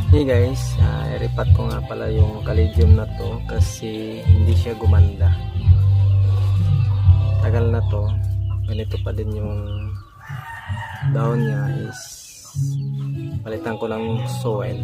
Hey guys, iripat ko nga pala yung Caladium na to kasi hindi siya gumanda. Tagal na to, ganito pa din yung dahon niya. Is palitan ko ng soil.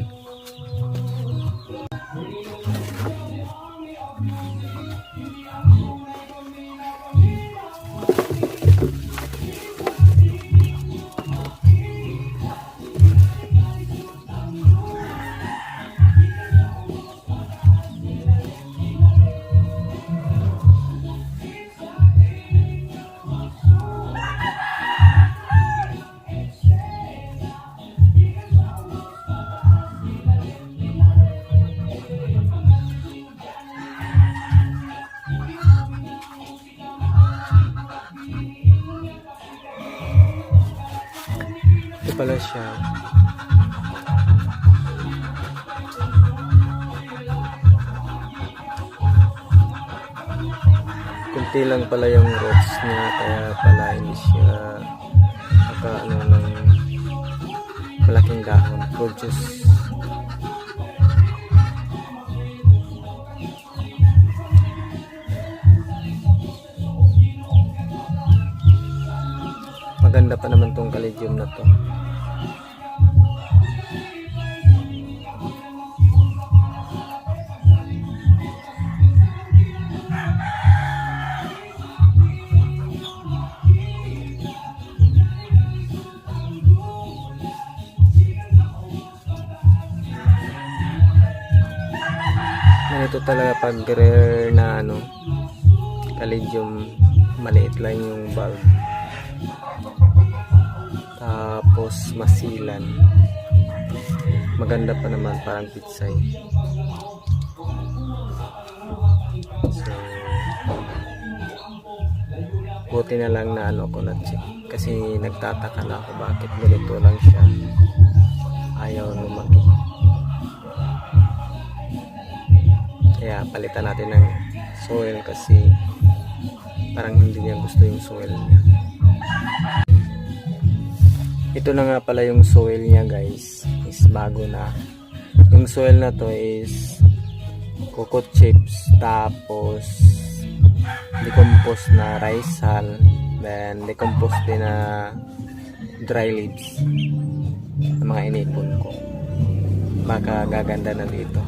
Ito pala siya. Kunti lang pala yung roots niya, kaya pala hindi siya ng malaking dahon. Produce. Maganda pa naman tong Caladium na to. Ito talaga pag rare na Caladium, maliit lang yung bulb, tapos masilan, maganda pa naman, parang pitsay. So buti na lang na ko na check, kasi nagtataka na ako bakit ganito lang siya, ayaw lumaki. Kaya palitan natin ng soil kasi parang hindi niya gusto yung soil niya. Ito na nga pala yung soil niya guys, is bago na. Yung soil na to is cocoa chips, tapos decomposed na rice hull, then decomposed din na dry leaves ng mga inipon ko. Baka gaganda na dito.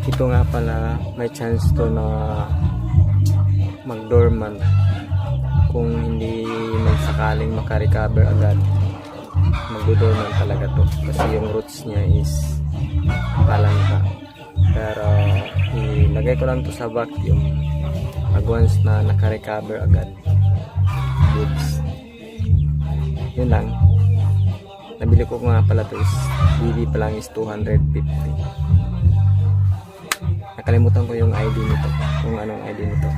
Ito nga pala, may chance to na mag-dormant kung hindi man sakaling makarecover agad. Mag-dormant talaga to kasi yung roots niya is palangka. Pero ilagay ko lang to sa vacuum pag once na nakarecover agad. Goods. Yun lang. Nabili ko nga pala to is BD pa lang is 250. Nakalimutan ko yung ID nito, kung anong ID nito.